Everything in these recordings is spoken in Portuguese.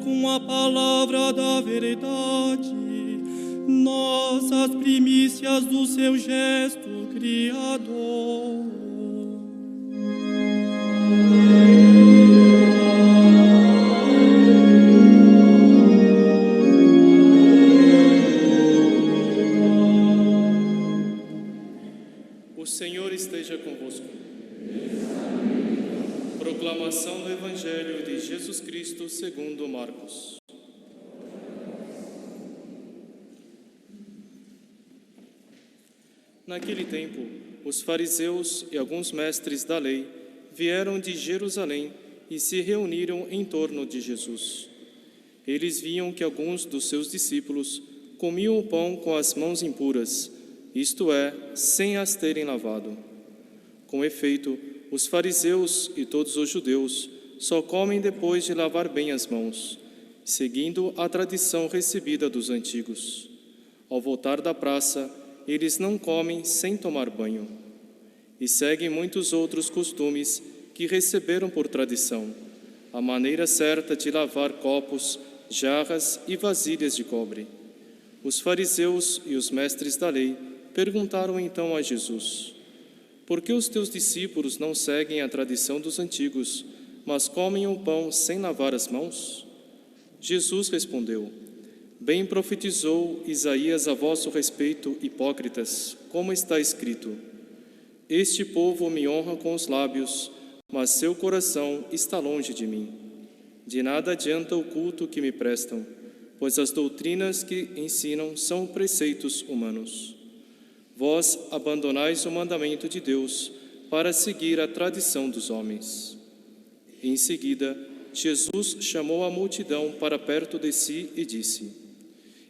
com a palavra da verdade, nós as primícias do seu gesto criador. O Senhor esteja convosco. Proclamação do Evangelho de Jesus Cristo segundo Marcos. Naquele tempo, os fariseus e alguns mestres da lei vieram de Jerusalém e se reuniram em torno de Jesus. Eles viam que alguns dos seus discípulos comiam o pão com as mãos impuras, isto é, sem as terem lavado. Com efeito, os fariseus e todos os judeus só comem depois de lavar bem as mãos, seguindo a tradição recebida dos antigos. Ao voltar da praça, eles não comem sem tomar banho. E seguem muitos outros costumes que receberam por tradição, a maneira certa de lavar copos, jarras e vasilhas de cobre. Os fariseus e os mestres da lei perguntaram então a Jesus: por que os teus discípulos não seguem a tradição dos antigos, mas comem o pão sem lavar as mãos? Jesus respondeu: bem profetizou Isaías a vosso respeito, hipócritas, como está escrito: este povo me honra com os lábios, mas seu coração está longe de mim. De nada adianta o culto que me prestam, pois as doutrinas que ensinam são preceitos humanos. Vós abandonais o mandamento de Deus para seguir a tradição dos homens. Em seguida, Jesus chamou a multidão para perto de si e disse: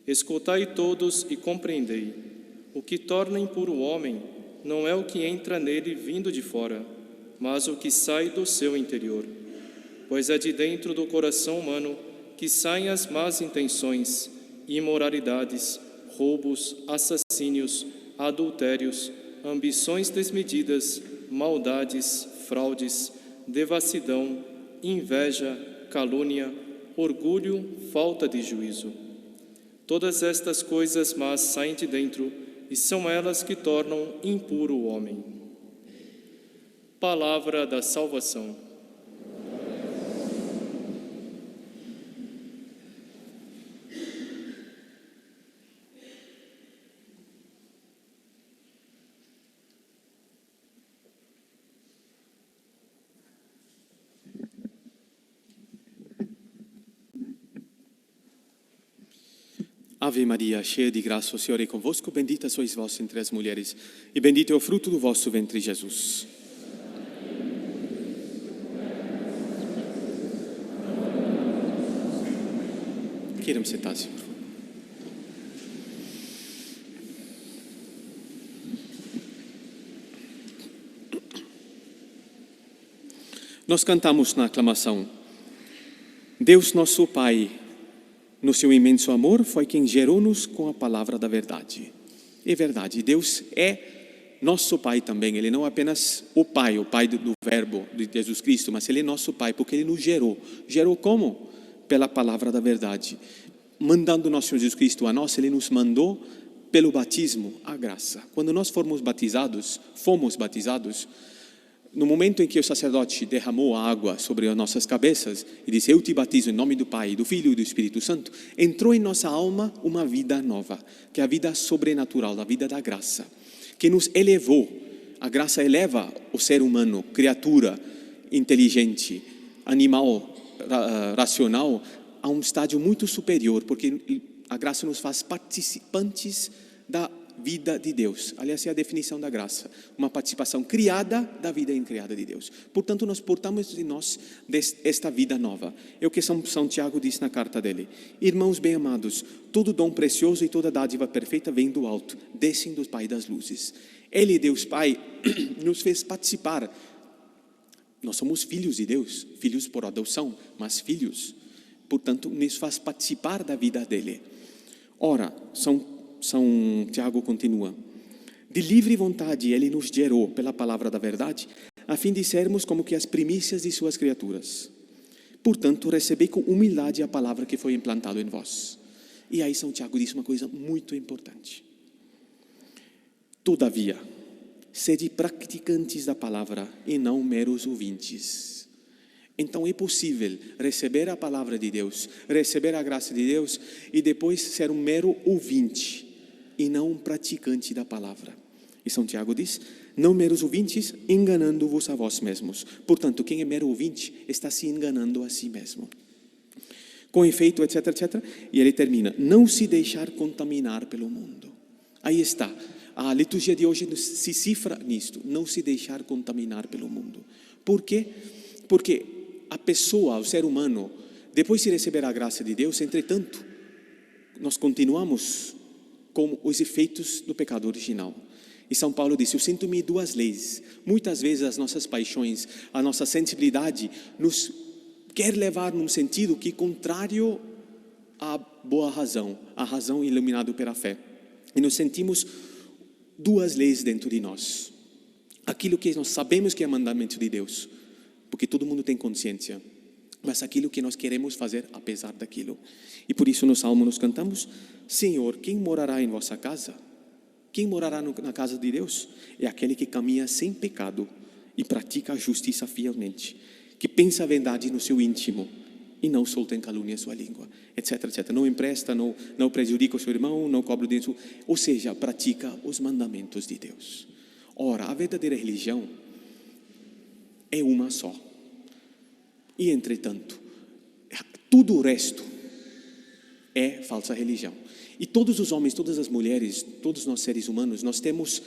escutai todos e compreendei. O que torna impuro o homem não é o que entra nele vindo de fora, mas o que sai do seu interior. Pois é de dentro do coração humano que saem as más intenções, imoralidades, roubos, assassínios, adultérios, ambições desmedidas, maldades, fraudes, devassidão, inveja, calúnia, orgulho, falta de juízo. Todas estas coisas más saem de dentro e são elas que tornam impuro o homem. Palavra da salvação. Ave Maria, cheia de graça, o Senhor é convosco, bendita sois vós entre as mulheres, e bendito é o fruto do vosso ventre, Jesus. Queiram sentar-se, por favor. Nós cantamos na aclamação: Deus nosso Pai, no seu imenso amor, foi quem gerou-nos com a palavra da verdade. É verdade, Deus é nosso Pai também. Ele não é apenas o Pai do Verbo de Jesus Cristo, mas Ele é nosso Pai, porque Ele nos gerou. Gerou como? Pela palavra da verdade. Mandando nosso Jesus Cristo a nós, Ele nos mandou pelo batismo, a graça. Quando nós fomos batizados, no momento em que o sacerdote derramou a água sobre as nossas cabeças e disse: eu te batizo em nome do Pai, do Filho e do Espírito Santo, entrou em nossa alma uma vida nova, que é a vida sobrenatural, a vida da graça, que nos elevou. A graça eleva o ser humano, criatura inteligente, animal, racional, a um estágio muito superior, porque a graça nos faz participantes da vida de Deus. Aliás, é a definição da graça, uma participação criada da vida incriada de Deus. Portanto, nós portamos de nós esta vida nova. É o que São Tiago diz na carta dele: irmãos bem-amados, todo dom precioso e toda dádiva perfeita vem do alto, descem do Pai das luzes. Ele, Deus Pai, nos fez participar. Nós somos filhos de Deus, filhos por adoção, mas filhos. Portanto, nos faz participar da vida dele. Ora, São Tiago continua: de livre vontade Ele nos gerou pela palavra da verdade, a fim de sermos como que as primícias de suas criaturas. Portanto, recebei com humildade a palavra que foi implantada em vós. E aí São Tiago diz uma coisa muito importante. Todavia, sede praticantes da palavra e não meros ouvintes. Então é possível receber a palavra de Deus, receber a graça de Deus e depois ser um mero ouvinte e não um praticante da palavra. E São Tiago diz, não meros ouvintes, enganando-vos a vós mesmos. Portanto, quem é mero ouvinte está se enganando a si mesmo. Com efeito, etc, etc. E ele termina, não se deixar contaminar pelo mundo. Aí está. A liturgia de hoje se cifra nisto, não se deixar contaminar pelo mundo. Por quê? Porque a pessoa, o ser humano, depois de receber a graça de Deus, entretanto, nós continuamos com os efeitos do pecado original. E São Paulo disse, eu sinto-me duas leis. Muitas vezes as nossas paixões, a nossa sensibilidade nos quer levar num sentido que é contrário à boa razão, à razão iluminada pela fé. E nos sentimos duas leis dentro de nós. Aquilo que nós sabemos que é mandamento de Deus, porque todo mundo tem consciência, mas aquilo que nós queremos fazer apesar daquilo. E por isso no Salmo nós cantamos, Senhor, quem morará em vossa casa? Quem morará na casa de Deus? É aquele que caminha sem pecado e pratica a justiça fielmente, que pensa a verdade no seu íntimo e não solta em calúnia a sua língua, etc, etc. Não empresta, não prejudica o seu irmão, não cobra o dinheiro, ou seja, pratica os mandamentos de Deus. Ora, a verdadeira religião é uma só. E, entretanto, tudo o resto é falsa religião. E todos os homens, todas as mulheres, todos nós seres humanos, nós temos,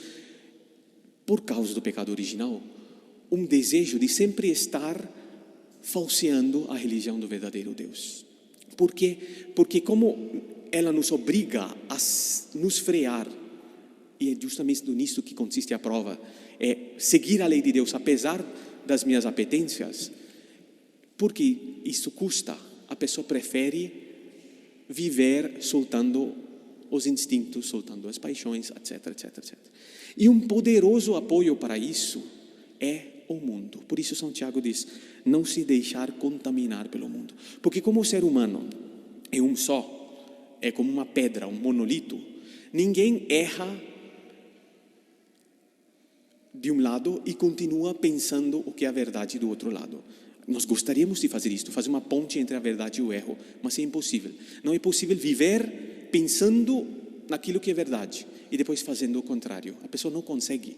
por causa do pecado original, um desejo de sempre estar falseando a religião do verdadeiro Deus. Por quê? Porque como ela nos obriga a nos frear, e é justamente nisso que consiste a prova, é seguir a lei de Deus apesar das minhas apetências, porque isso custa, a pessoa prefere viver soltando os instintos, soltando as paixões, etc, etc, etc. E um poderoso apoio para isso é o mundo. Por isso São Tiago diz, não se deixar contaminar pelo mundo. Porque como o ser humano é um só, é como uma pedra, um monolito, ninguém erra de um lado e continua pensando o que é a verdade do outro lado. Nós gostaríamos de fazer isto, fazer uma ponte entre a verdade e o erro, mas é impossível. Não é possível viver pensando naquilo que é verdade e depois fazendo o contrário. A pessoa não consegue.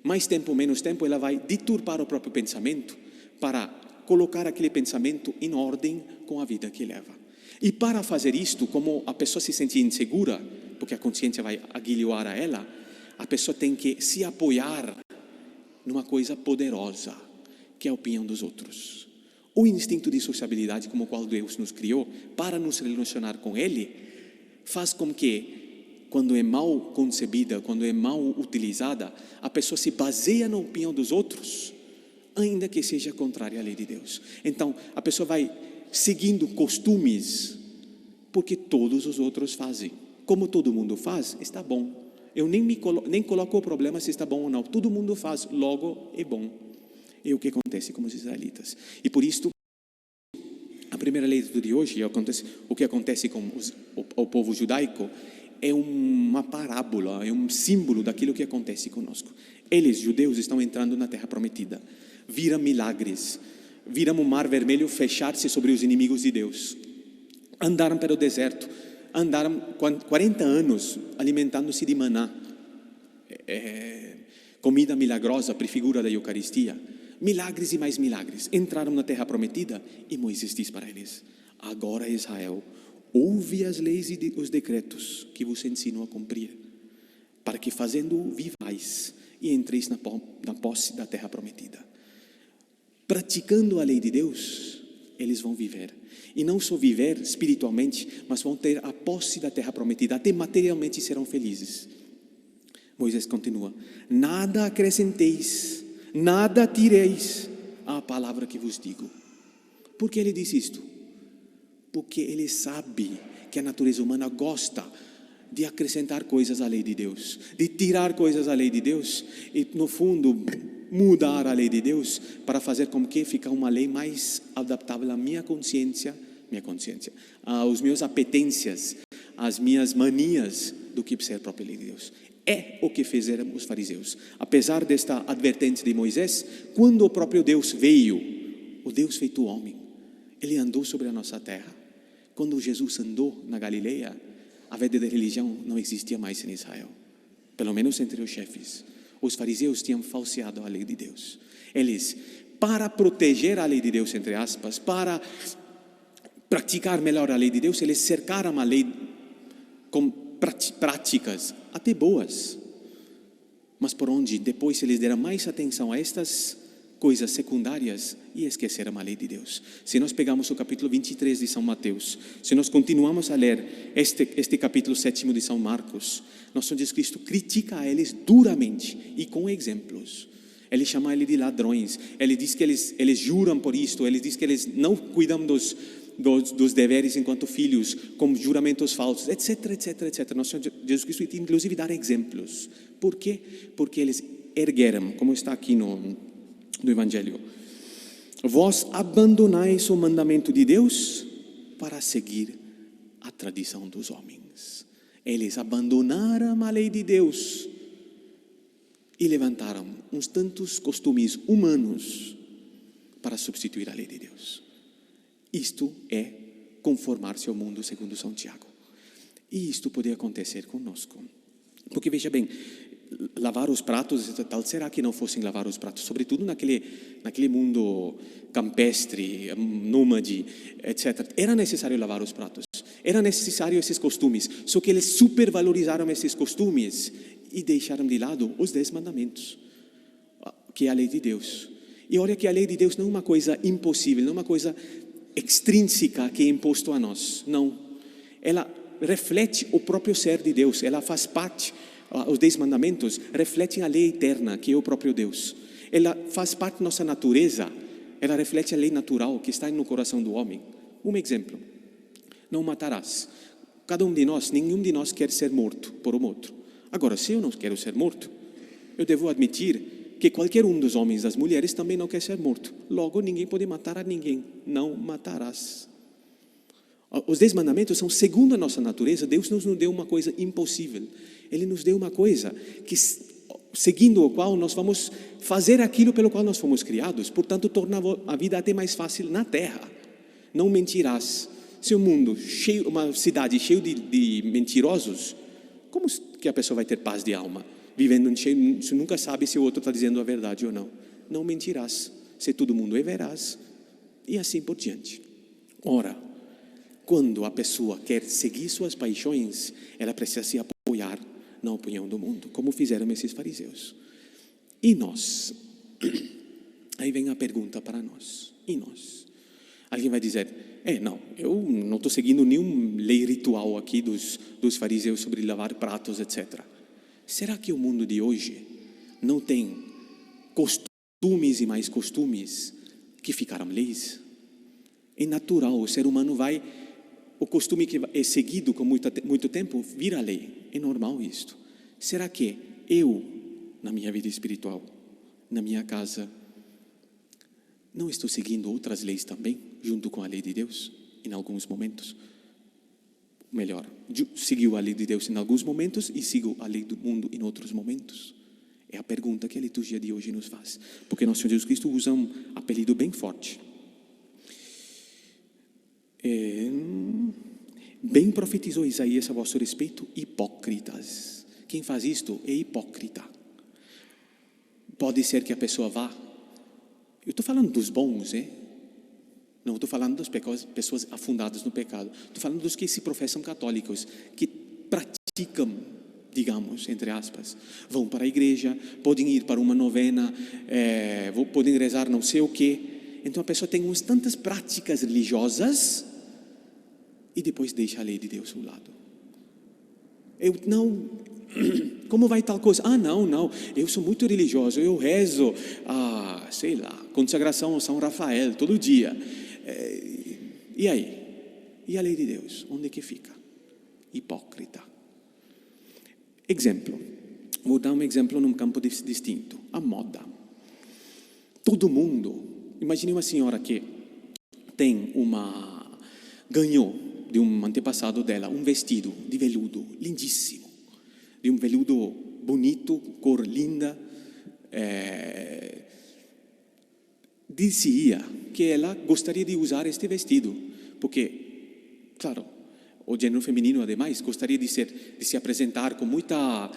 Mais tempo, menos tempo, ela vai deturpar o próprio pensamento para colocar aquele pensamento em ordem com a vida que leva. E para fazer isto, como a pessoa se sente insegura, porque a consciência vai aguilhoar a ela, a pessoa tem que se apoiar numa coisa poderosa, que é a opinião dos outros. O instinto de sociabilidade, como o qual Deus nos criou, para nos relacionar com Ele, faz com que, quando é mal concebida, quando é mal utilizada, a pessoa se baseia na opinião dos outros, ainda que seja contrária à lei de Deus. Então, a pessoa vai seguindo costumes, porque todos os outros fazem. Como todo mundo faz, está bom. Eu nem coloco o problema se está bom ou não. Todo mundo faz, logo é bom. É o que acontece com os israelitas. E por isso, a primeira leitura de hoje, o que acontece com o povo judaico, é uma parábola, é um símbolo daquilo que acontece conosco. Eles, judeus, estão entrando na terra prometida. Viram milagres, viram o mar vermelho fechar-se sobre os inimigos de Deus. Andaram pelo deserto, andaram 40 anos alimentando-se de maná. Comida milagrosa, prefigura da Eucaristia. Milagres e mais milagres. Entraram na terra prometida e Moisés diz para eles, agora Israel, ouve as leis e os decretos que vos ensino a cumprir, para que fazendo-o vivais e entreis na posse da terra prometida. Praticando a lei de Deus, eles vão viver. E não só viver espiritualmente, mas vão ter a posse da terra prometida, até materialmente serão felizes. Moisés continua, nada acrescenteis, nada tireis à palavra que vos digo. Por que ele diz isto? Porque ele sabe que a natureza humana gosta de acrescentar coisas à lei de Deus, de tirar coisas à lei de Deus, e no fundo mudar a lei de Deus para fazer com que fique uma lei mais adaptável à minha consciência, aos meus apetências, às minhas manias, do que ser a própria lei de Deus. É o que fizeram os fariseus. Apesar desta advertência de Moisés, quando o próprio Deus veio, o Deus feito homem, ele andou sobre a nossa terra. Quando Jesus andou na Galileia, a vida de religião não existia mais em Israel, pelo menos entre os chefes. Os fariseus tinham falseado a lei de Deus. Eles, para proteger a lei de Deus, entre aspas, para praticar melhor a lei de Deus, eles cercaram a lei com práticas até boas, mas por onde depois eles deram mais atenção a estas coisas secundárias e esqueceram a lei de Deus. Se nós pegamos o capítulo 23 de São Mateus, se nós continuamos a ler este capítulo 7 de São Marcos, nosso Jesus Cristo critica a eles duramente e com exemplos. Ele chama eles de ladrões, ele diz que eles juram por isto, ele diz que eles não cuidam dos deveres enquanto filhos, com juramentos falsos, etc, etc, etc. Nosso Jesus Cristo inclusive dá exemplos. Por quê? Porque eles ergueram, como está aqui no Evangelho: vós abandonais o mandamento de Deus para seguir a tradição dos homens. Eles abandonaram a lei de Deus e levantaram uns tantos costumes humanos para substituir a lei de Deus. Isto é conformar-se ao mundo segundo São Tiago. E isto pode acontecer conosco. Porque veja bem, lavar os pratos e tal, será que não fossem lavar os pratos? Sobretudo naquele mundo campestre, nômade, etc. Era necessário lavar os pratos. Era necessário esses costumes. Só que eles supervalorizaram esses costumes e deixaram de lado os 10 mandamentos, que é a lei de Deus. E olha que a lei de Deus não é uma coisa impossível, não é uma coisa extrínseca que é imposto a nós. Não. Ela reflete o próprio ser de Deus. Ela faz parte, os 10 mandamentos refletem a lei eterna, que é o próprio Deus. Ela faz parte da nossa natureza. Ela reflete a lei natural que está no coração do homem. Um exemplo: não matarás. Cada um de nós, nenhum de nós quer ser morto por um outro. Agora, se eu não quero ser morto, eu devo admitir que qualquer um dos homens e das mulheres também não quer ser morto. Logo, ninguém pode matar a ninguém. Não matarás. Os 10 mandamentos são segundo a nossa natureza. Deus não nos deu uma coisa impossível. Ele nos deu uma coisa que, seguindo o qual nós vamos fazer aquilo pelo qual nós fomos criados. Portanto, torna a vida até mais fácil na terra. Não mentirás. Se o mundo cheio, uma cidade cheia de mentirosos, como que a pessoa vai ter paz de alma? Vivendo cheio, você nunca sabe se o outro está dizendo a verdade ou não. Não mentirás. Se todo mundo é veraz. E assim por diante. Ora, quando a pessoa quer seguir suas paixões, ela precisa se apoiar na opinião do mundo, como fizeram esses fariseus. E nós? Aí vem a pergunta para nós. E nós? Alguém vai dizer: não, eu não estou seguindo nenhuma lei ritual aqui dos fariseus sobre lavar pratos, etc. Será que o mundo de hoje não tem costumes e mais costumes que ficaram leis? É natural, o ser humano vai... O costume que é seguido com muito tempo vira lei. É normal isto. Será que eu, na minha vida espiritual, na minha casa, não estou seguindo outras leis também, junto com a lei de Deus, em alguns momentos? Melhor, seguiu a lei de Deus em alguns momentos e sigo a lei do mundo em outros momentos? É a pergunta que a liturgia de hoje nos faz. Porque nosso Senhor Jesus Cristo usa um apelido bem forte. Bem profetizou Isaías a vosso respeito, hipócritas. Quem faz isto é hipócrita. Pode ser que a pessoa vá... Eu estou falando dos bons, Não estou falando das pessoas afundadas no pecado. Estou falando dos que se professam católicos, que praticam, digamos, entre aspas, vão para a igreja, podem ir para uma novena, podem rezar não sei o quê. Então a pessoa tem umas tantas práticas religiosas e depois deixa a lei de Deus ao lado. Como vai tal coisa? Não, eu sou muito religioso, eu rezo, sei lá, consagração ao São Rafael todo dia. E aí? E a lei de Deus? Onde é que fica? Hipócrita. Exemplo. Vou dar um exemplo num campo distinto. A moda. todo mundo, imagine uma senhora que ganhou de um antepassado dela um vestido de veludo lindíssimo, de um veludo bonito, cor linda. Dizia que ela gostaria de usar este vestido, porque, claro, o gênero feminino, ademais, gostaria de se apresentar com muita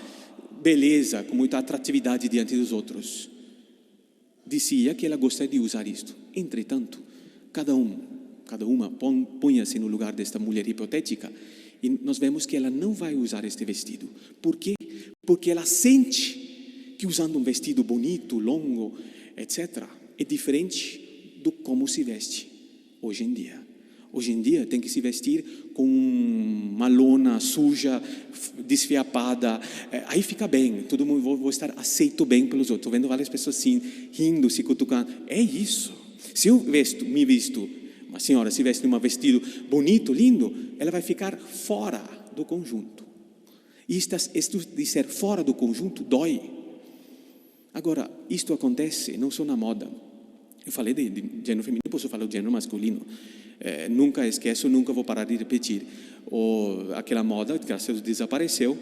beleza, com muita atratividade diante dos outros. Dizia que ela gostaria de usar isto. Entretanto, cada uma ponha-se no lugar desta mulher hipotética e nós vemos que ela não vai usar este vestido. Por quê? Porque ela sente que usando um vestido bonito, longo, etc., é diferente do como se veste hoje em dia. Hoje em dia tem que se vestir com uma lona suja, desfiapada, aí fica bem, todo mundo vou estar aceito bem pelos outros. Estou vendo várias pessoas assim, rindo, se cutucando. É isso. Se eu me visto, uma senhora se veste num vestido bonito, lindo, ela vai ficar fora do conjunto. E isto de ser fora do conjunto dói. Agora, isto acontece não só na moda. Eu falei de gênero feminino, posso falar de gênero masculino. Nunca esqueço, nunca vou parar de repetir. Aquela moda, graças a Deus, desapareceu,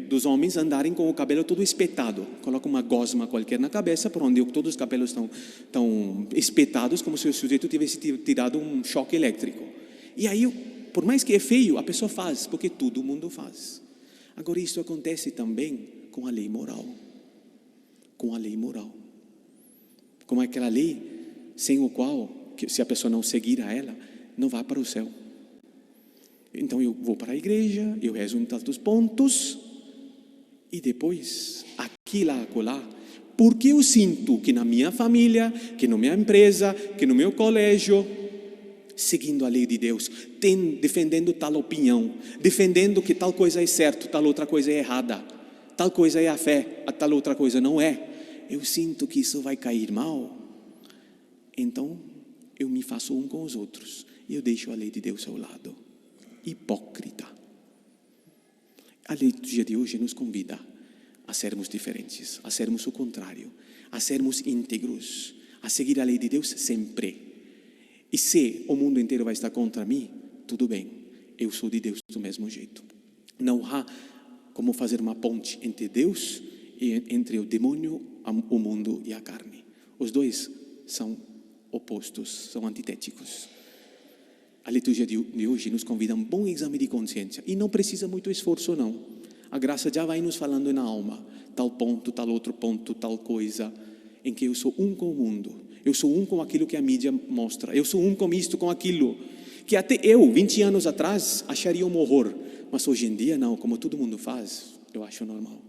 dos homens andarem com o cabelo todo espetado. Coloca uma gosma qualquer na cabeça, por onde todos os cabelos estão espetados, como se o sujeito tivesse tirado um choque elétrico. E aí, por mais que é feio, a pessoa faz, porque todo mundo faz. Agora, isso acontece também com a lei moral. Com a lei moral. Como aquela lei sem o qual, se a pessoa não seguir a ela, não vai para o céu. Então eu vou para a igreja, eu rezo em tantos pontos, e depois, aqui, lá, acolá, porque eu sinto que na minha família, que na minha empresa, que no meu colégio, seguindo a lei de Deus, defendendo tal opinião, defendendo que tal coisa é certo, tal outra coisa é errada, tal coisa é a fé, a tal outra coisa não é, eu sinto que isso vai cair mal, então eu me faço um com os outros e eu deixo a lei de Deus ao lado. Hipócrita. A liturgia de hoje nos convida a sermos diferentes, a sermos o contrário, a sermos íntegros, a seguir a lei de Deus sempre. E se o mundo inteiro vai estar contra mim, tudo bem, eu sou de Deus do mesmo jeito. Não há como fazer uma ponte entre Deus e entre o demônio, o mundo e a carne. Os dois são opostos, são antitéticos. A liturgia de hoje nos convida a um bom exame de consciência e não precisa muito esforço, não. A graça já vai nos falando na alma, tal ponto, tal outro ponto, tal coisa, em que eu sou um com o mundo, eu sou um com aquilo que a mídia mostra, eu sou um com isto, com aquilo, que até eu, 20 anos atrás, acharia um horror, mas hoje em dia não, como todo mundo faz, eu acho normal.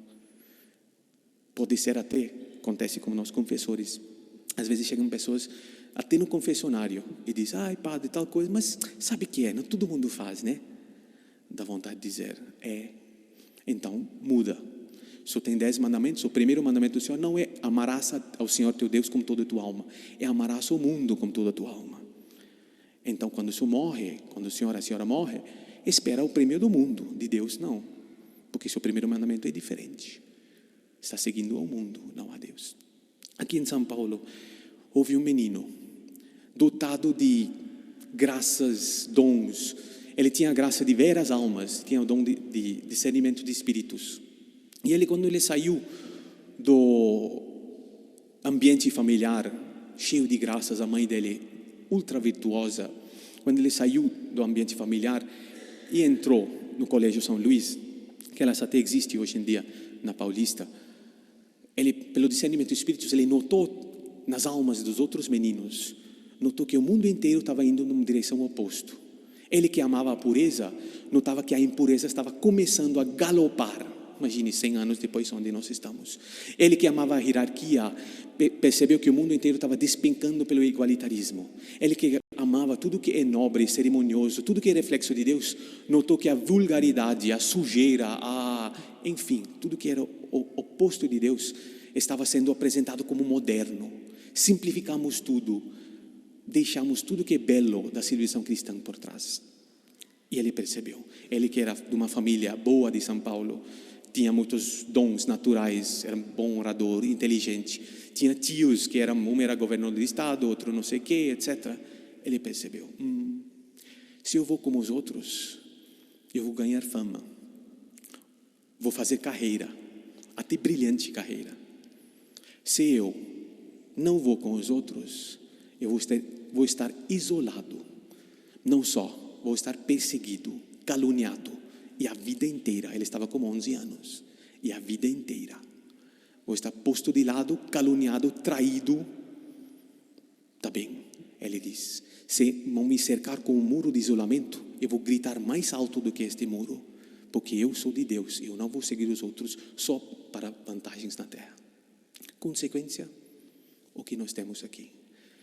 Pode ser até, acontece com nós confessores, às vezes chegam pessoas até no confessionário e dizem, ai padre, tal coisa, mas sabe o que é? Não todo mundo faz, né? Dá vontade de dizer, então muda. Só tem 10 mandamentos, o primeiro mandamento do Senhor não é amarás ao Senhor teu Deus com toda a tua alma, é amarás o mundo com toda a tua alma. Então quando o Senhor, a senhora morre, espera o prêmio do mundo, de Deus não, porque seu primeiro mandamento é diferente, está seguindo ao mundo, não a Deus. Aqui em São Paulo, houve um menino, dotado de graças, dons. Ele tinha a graça de ver as almas, tinha o dom de discernimento de espíritos. E ele, quando ele saiu do ambiente familiar, cheio de graças, a mãe dele, ultra virtuosa, quando ele saiu do ambiente familiar e entrou no Colégio São Luís, que ela até existe hoje em dia na Paulista, ele, pelo discernimento de espíritos, ele notou nas almas dos outros meninos, notou que o mundo inteiro estava indo numa direção oposta. Ele que amava a pureza, notava que a impureza estava começando a galopar. Imagine 100 anos depois onde nós estamos. Ele que amava a hierarquia, percebeu que o mundo inteiro estava despencando pelo igualitarismo. Ele que amava tudo que é nobre, cerimonioso, tudo que é reflexo de Deus, notou que a vulgaridade, a sujeira, enfim, tudo que era o oposto de Deus, estava sendo apresentado como moderno. Simplificamos tudo, deixamos tudo que é belo da civilização cristã por trás. E ele percebeu, ele que era de uma família boa de São Paulo, tinha muitos dons naturais, era um bom orador, inteligente, tinha tios que um era governador do estado, outro não sei o que, etc. Ele percebeu, se eu vou como os outros, eu vou ganhar fama, vou fazer carreira, até brilhante carreira. Se eu não vou com os outros, eu vou estar isolado. Não só, vou estar perseguido, caluniado. E a vida inteira, ele estava com 11 anos. E a vida inteira, vou estar posto de lado, caluniado, traído. Tá bem, ele diz, se vão me cercar com um muro de isolamento, eu vou gritar mais alto do que este muro. Porque eu sou de Deus, eu não vou seguir os outros só para vantagens na terra. Consequência, o que nós temos aqui.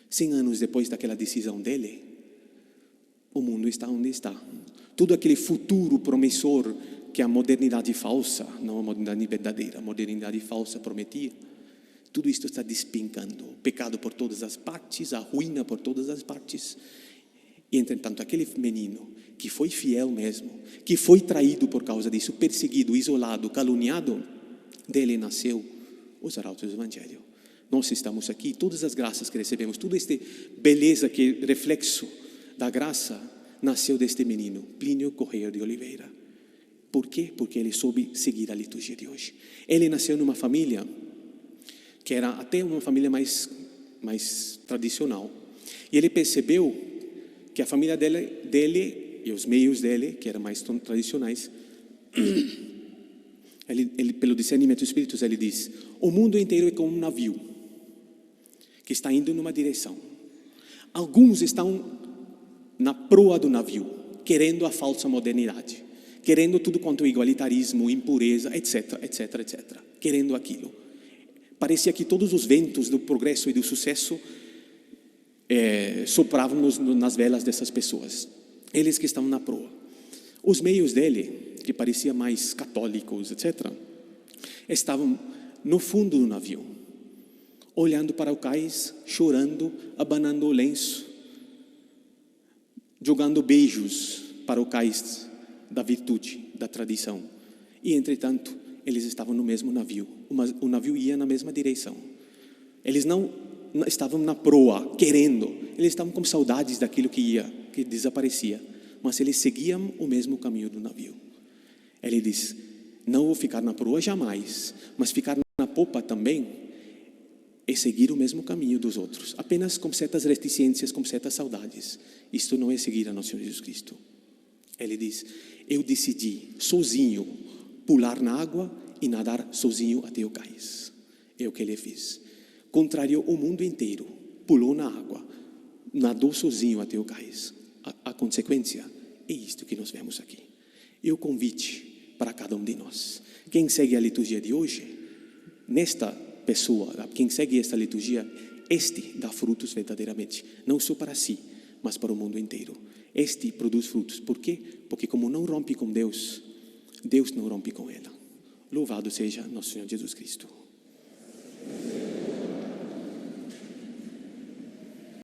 100 anos depois daquela decisão dele, o mundo está onde está. Tudo aquele futuro promissor que a modernidade falsa, não a modernidade verdadeira, a modernidade falsa prometia, tudo isto está despencando. O pecado por todas as partes, a ruína por todas as partes. E, entretanto, aquele menino que foi fiel mesmo, que foi traído por causa disso, perseguido, isolado, caluniado, dele nasceu os arautos do Evangelho. Nós estamos aqui, todas as graças que recebemos, toda esta beleza que é reflexo da graça, nasceu deste menino, Plínio Correia de Oliveira. Por quê? Porque ele soube seguir a liturgia de hoje. Ele nasceu numa família que era até uma família mais tradicional. E ele percebeu que a família dele e os meios dele, que eram mais tradicionais, ele, pelo discernimento dos espíritos, ele diz, o mundo inteiro é como um navio que está indo numa direção. Alguns estão na proa do navio, querendo a falsa modernidade, querendo tudo quanto é igualitarismo, impureza, etc, etc, etc, querendo aquilo. Parecia que todos os ventos do progresso e do sucesso sopravam nas velas dessas pessoas. Eles que estavam na proa. Os meios dele, que pareciam mais católicos, etc., estavam no fundo do navio, olhando para o cais, chorando, abanando o lenço, jogando beijos para o cais da virtude, da tradição. E, entretanto, eles estavam no mesmo navio. O navio ia na mesma direção. Eles não estavam na proa, querendo. Eles estavam com saudades daquilo que desaparecia. Mas eles seguiam o mesmo caminho do navio. Ele diz, não vou ficar na proa jamais, mas ficar na popa também é seguir o mesmo caminho dos outros, apenas com certas reticências, com certas saudades. Isto não é seguir a nosso Senhor Jesus Cristo. Ele diz, eu decidi sozinho pular na água e nadar sozinho até o cais. É o que ele fez. Contrariou o mundo inteiro, pulou na água, nadou sozinho até o cais. A consequência é isto que nós vemos aqui. E o convite para cada um de nós. Quem segue a liturgia de hoje, nesta pessoa, quem segue esta liturgia, este dá frutos verdadeiramente, não só para si, mas para o mundo inteiro. Este produz frutos. Por quê? Porque como não rompe com Deus, Deus não rompe com ela. Louvado seja nosso Senhor Jesus Cristo.